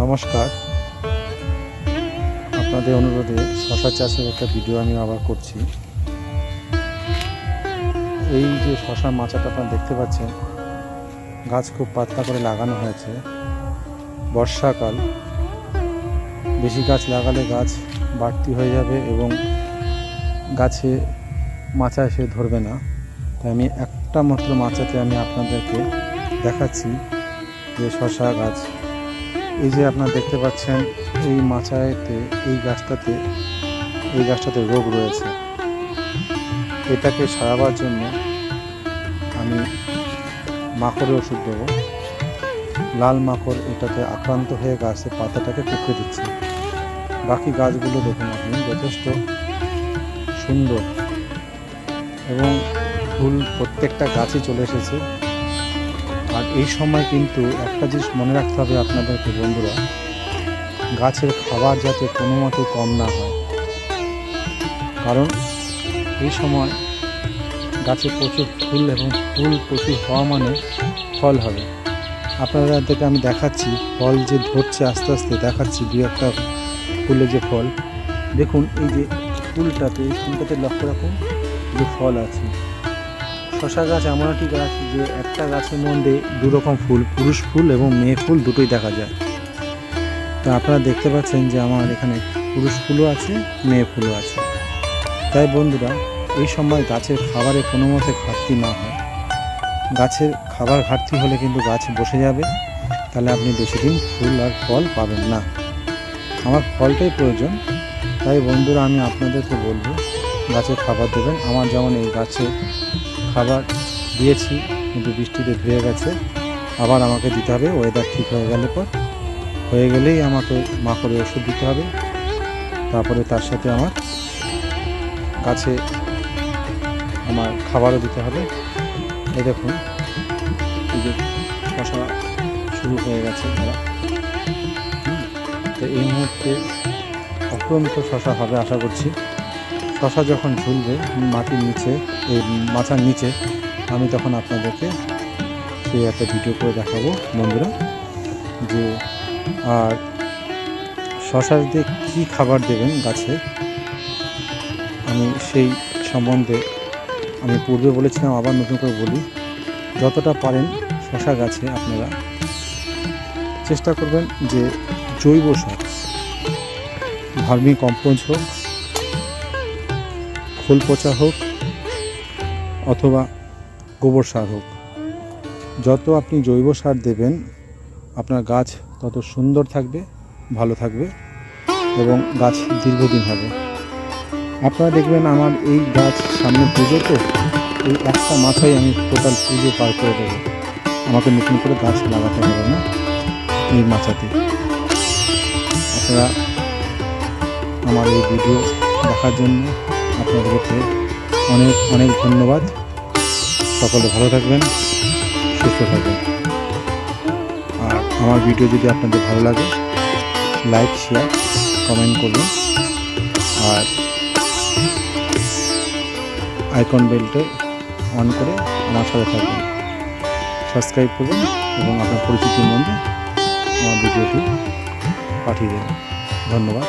নমস্কার, আপনাদের অনুরোধে শশা চাষের একটা ভিডিও আমি আবার করছি। এই যে শশা মাচাটা আপনারা দেখতে পাচ্ছেন, গাছ খুব পাতলা করে লাগানো হয়েছে। বর্ষাকাল, বেশি গাছ লাগালে গাছ বাড়তি হয়ে যাবে এবং গাছে মাচা এসে ধরবে না। তাই আমি একটা মাত্র মাচাতে আমি আপনাদেরকে দেখাচ্ছি যে শশা গাছ। এই যে আপনারা দেখতে পাচ্ছেন, এই মাচাতে এই গাছটাতে রোগ রয়েছে। এটাকে সারাবার জন্য আমি মাকড়ের ওষুধ দেবো। লাল মাকড় এটাতে আক্রান্ত হয়ে গাছের পাতাটাকে কুঁকড়ে দিচ্ছে। বাকি গাছগুলো দেখুন আপনি, যথেষ্ট সুন্দর এবং ফুল প্রত্যেকটা গাছে চলে এসেছে। আর এই সময় কিন্তু একটা জিনিস মনে রাখতে হবে আপনাদেরকে বন্ধুরা, গাছের খাবার যাতে কোনো মতে কম না হয়। কারণ এই সময় গাছে প্রচুর ফুল এবং ফুল প্রচুর হওয়া মানে ফল হবে। আপনাদেরকে আমি দেখাচ্ছি ফল যে ধরছে, আস্তে আস্তে দেখাচ্ছি দু একটা ফুলে যে ফল। দেখুন এই যে ফুলটাতে লক্ষ্য রাখুন যে ফল আছে। শশা গাছ এমন একটি গাছ যে একটা গাছের মধ্যে দু রকম ফুল, পুরুষ ফুল এবং মেয়ে ফুল দুটোই দেখা যায়। তা আপনারা দেখতে পাচ্ছেন যে আমার এখানে পুরুষ ফুলও আছে, মেয়ে ফুলও আছে। তাই বন্ধুরা, এই সময় গাছের খাবারে কোনো মতে ঘাটতি না হয়। গাছের খাবার ঘাটতি হলে কিন্তু গাছ বসে যাবে, তাহলে আপনি বেশি দিন ফুল আর ফল পাবেন না। আমার ফলটাই প্রয়োজন। তাই বন্ধুরা, আমি আপনাদেরকে বলবো গাছে খাবার দেবেন। আমার যেমন এই গাছে খাবার দিয়েছি, কিন্তু বৃষ্টিতে ধুয়ে গেছে, আবার আমাকে দিতে হবে। ওয়েদার ঠিক হয়ে গেলেই আমাকে মাকড়ের ওষুধ দিতে হবে। তারপরে তার সাথে আমার গাছে আমার খাবারও দিতে হবে। এই দেখুন, এই যে শশা শুরু হয়ে গেছে ধরা। তো এই মুহূর্তে অত্যন্ত শশা হবে আশা করছি। শশা যখন ঝুলবে মাটির নিচে, এই মাচার নিচে, আমি তখন আপনাদেরকে সেই একটা ভিডিও করে দেখাবো বন্ধুরা। যে আর শশার দিয়ে কী খাবার দেবেন গাছে, আমি সেই সম্বন্ধে আমি পূর্বে বলেছিলাম, আবার নতুন করে বলি। যতটা পারেন শশা গাছে আপনারা চেষ্টা করবেন যে জৈব সার, ভার্মি কম্পোস্ট হোক, খোল পচা হোক, অথবা গোবর সার হোক, যত আপনি জৈব সার দেবেন আপনার গাছ তত সুন্দর থাকবে, ভালো থাকবে এবং গাছ দীর্ঘদিন হবে। আপনারা দেখবেন আমার এই গাছ সামনে পুজো, তো এই একটা মাথায় আমি টোটাল পুজো পার করে দেবো। আমাকে নতুন করে গাছ লাগাতে হবে না এই মাচাতে। আপনারা আমার এই ভিডিও দেখার জন্য আপনাদেরকে অনেক অনেক ধন্যবাদ। সকলে ভালো থাকবেন, সুস্থ থাকবেন। আর আমার ভিডিও যদি আপনাদের ভালো লাগে, লাইক, শেয়ার, কমেন্ট করবেন। আর আইকন বেলটা অন করে আমার সাথে থাকবেন, সাবস্ক্রাইব করবেন এবং আপনার পরিচিতির মধ্যে আমার ভিডিওটি পাঠিয়ে দেবেন। ধন্যবাদ।